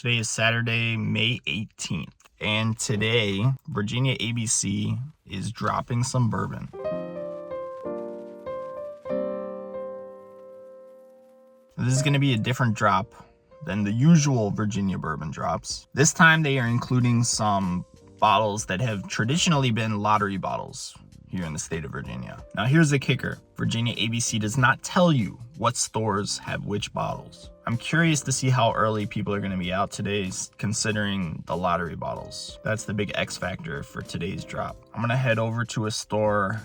Today is Saturday, May 18th, and today, Virginia ABC is dropping some bourbon. This is going to be a different drop than the usual Virginia bourbon drops. This time they are including some bottles that have traditionally been lottery bottles here in the state of Virginia. Now here's the kicker. Virginia ABC does not tell you what stores have which bottles. I'm curious to see how early people are going to be out today considering the lottery bottles. That's the big X factor for today's drop. I'm going to head over to a store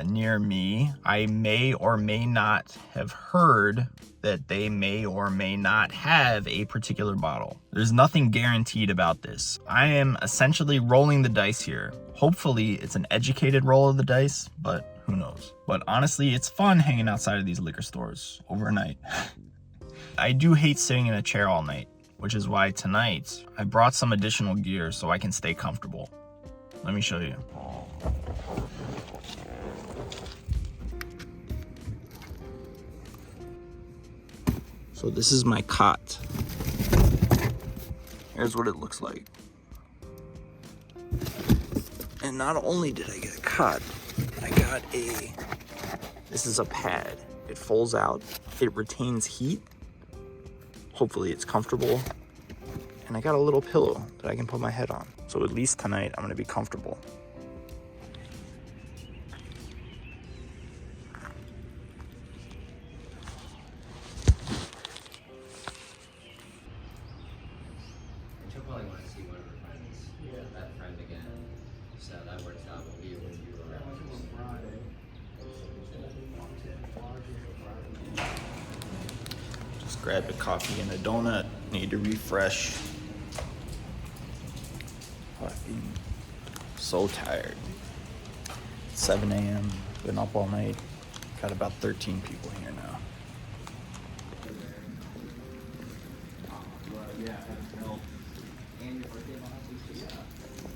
near me. I may or may not have heard that they may or may not have a particular bottle. There's nothing guaranteed about this. I am essentially rolling the dice here. Hopefully it's an educated roll of the dice, but who knows. But honestly, it's fun hanging outside of these liquor stores overnight. I do hate sitting in a chair all night, which is why tonight I brought some additional gear so I can stay comfortable. Let me show you. So this is my cot. Here's what it looks like. And not only did I get a cot, I got this is a pad. It folds out, it retains heat. Hopefully it's comfortable. And I got a little pillow that I can put my head on. So at least tonight I'm gonna be comfortable. She'll probably want to see one of her friends. Yeah. That friend again. So that works out with you when you were around. Just grabbed a coffee and a donut. Need to refresh. Fucking so tired. 7 a.m. Been up all night. Got about 13 people here now. Yeah. And your birthday last week?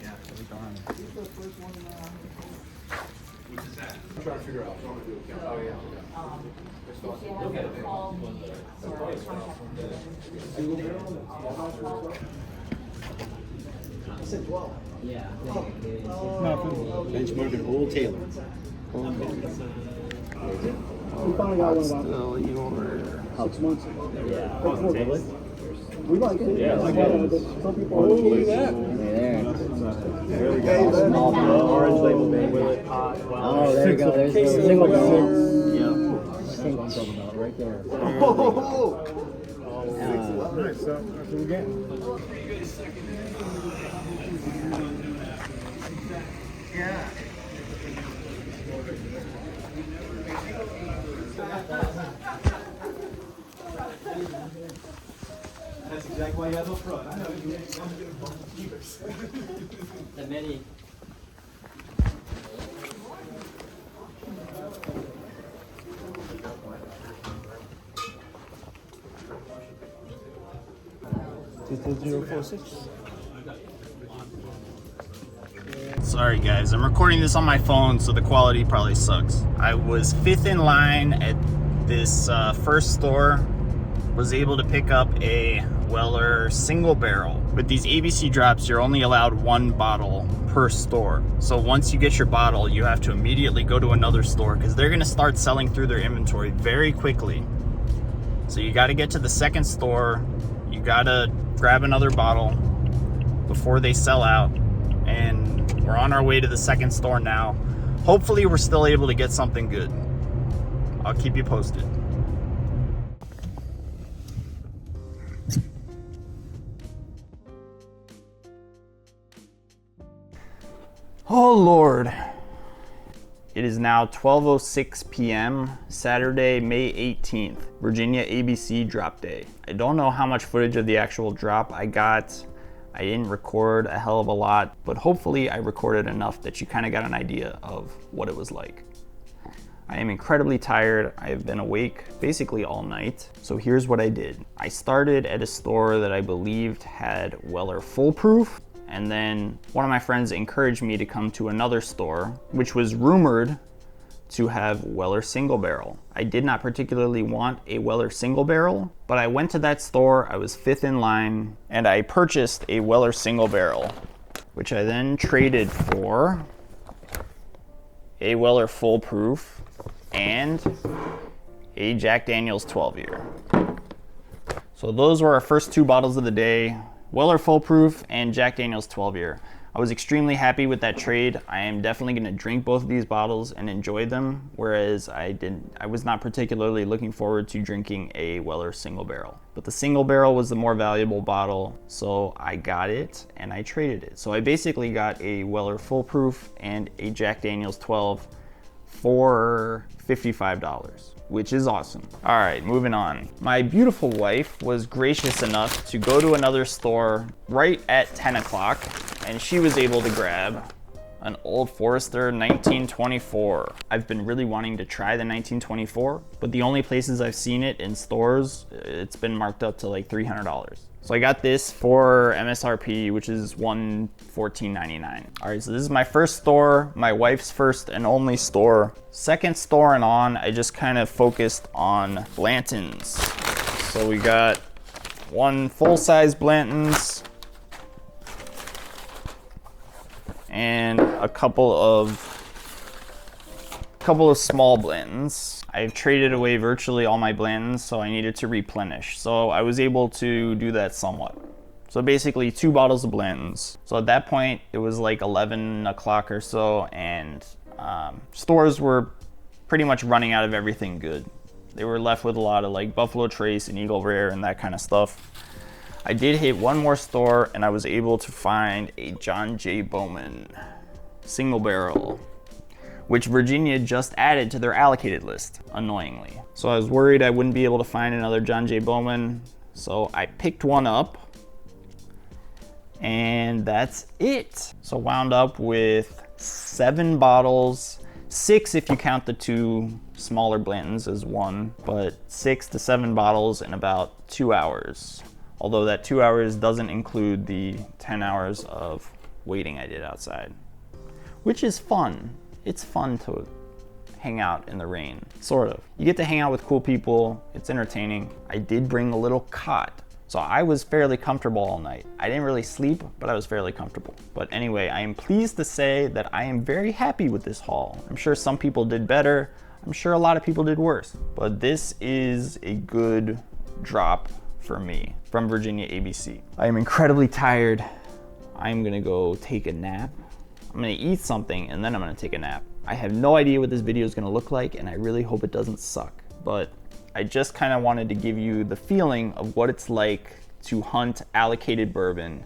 Yeah. Which is that? I'm trying to figure out. Oh, yeah. Look at it. Yeah. Benchmark and Old Taylor. We finally got one about Still, you order. 6 months ago. Yeah. Really? We like it. Yeah, like it. Some people are look at that. There we go. Orange label Willet. Oh, there you go. There's the single barrel. Yeah. Single barrel right there. Nice. That's what we get. That's exactly why you have no front. I know you want to get both keepers. The mini. Sorry guys, I'm recording this on my phone, so the quality probably sucks. I was 5th in line at this first store, was able to pick up a Weller single barrel. With these ABC drops, you're only allowed one bottle per store. So once you get your bottle, you have to immediately go to another store because they're gonna start selling through their inventory very quickly. So you gotta get to the second store, you gotta grab another bottle before they sell out, and we're on our way to the second store now. Hopefully we're still able to get something good. I'll keep you posted. Oh Lord. It is now 12:06 p.m. Saturday, May 18th, Virginia ABC drop day. I don't know how much footage of the actual drop I got. I didn't record a hell of a lot, but hopefully I recorded enough that you kind of got an idea of what it was like. I am incredibly tired. I have been awake basically all night. So here's what I did. I started at a store that I believed had Weller Foolproof, and then one of my friends encouraged me to come to another store, which was rumored to have Weller Single Barrel. I did not particularly want a Weller Single Barrel, but I went to that store, I was 5th in line, and I purchased a Weller Single Barrel, which I then traded for a Weller Full Proof and a Jack Daniel's 12 year. So those were our first 2 bottles of the day, Weller Full Proof and Jack Daniel's 12 year. I was extremely happy with that trade. I am definitely going to drink both of these bottles and enjoy them, whereas I was not particularly looking forward to drinking a Weller Single Barrel. But the Single Barrel was the more valuable bottle, so I got it and I traded it. So I basically got a Weller Full Proof and a Jack Daniel's 12 for $55, which is awesome. All right, moving on. My beautiful wife was gracious enough to go to another store right at 10 o'clock, and she was able to grab an Old Forester 1924. I've been really wanting to try the 1924, but the only places I've seen it in stores, it's been marked up to like $300. So I got this for MSRP, which is $14.99. All right, so this is my first store, my wife's first and only store. Second store and on, I just kind of focused on Blanton's. So we got 1 full-size Blanton's and a couple of small Blantons. I've traded away virtually all my Blantons, so I needed to replenish. So I was able to do that somewhat. So basically 2 bottles of Blantons. So at that point, it was like 11 o'clock or so, and stores were pretty much running out of everything good. They were left with a lot of like Buffalo Trace and Eagle Rare and that kind of stuff. I did hit one more store, and I was able to find a John J. Bowman Single Barrel, which Virginia just added to their allocated list, annoyingly. So I was worried I wouldn't be able to find another John J. Bowman, so I picked one up, and that's it. So wound up with 7 bottles, 6 if you count the 2 smaller Blantons as 1, but 6 to 7 bottles in about 2 hours. Although that 2 hours doesn't include the 10 hours of waiting I did outside, which is fun. It's fun to hang out in the rain, sort of. You get to hang out with cool people, it's entertaining. I did bring a little cot, so I was fairly comfortable all night. I didn't really sleep, but I was fairly comfortable. But anyway, I am pleased to say that I am very happy with this haul. I'm sure some people did better. I'm sure a lot of people did worse, but this is a good drop for me from Virginia ABC. I am incredibly tired. I'm gonna go take a nap. I'm gonna eat something and then I'm gonna take a nap. I have no idea what this video is gonna look like, and I really hope it doesn't suck, but I just kind of wanted to give you the feeling of what it's like to hunt allocated bourbon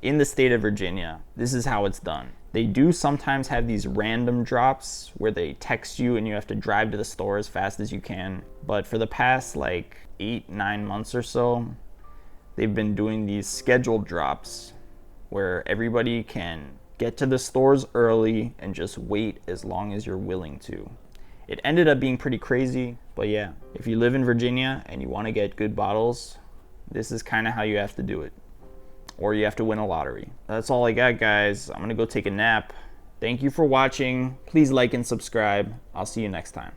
in the state of Virginia. This is how it's done. They do sometimes have these random drops where they text you and you have to drive to the store as fast as you can. But for the past like 8-9 months or so, they've been doing these scheduled drops where everybody can get to the stores early and just wait as long as you're willing to. It ended up being pretty crazy, but yeah, if you live in Virginia and you want to get good bottles, this is kind of how you have to do it. Or you have to win a lottery. That's all I got, guys. I'm gonna go take a nap. Thank you for watching. Please like and subscribe. I'll see you next time.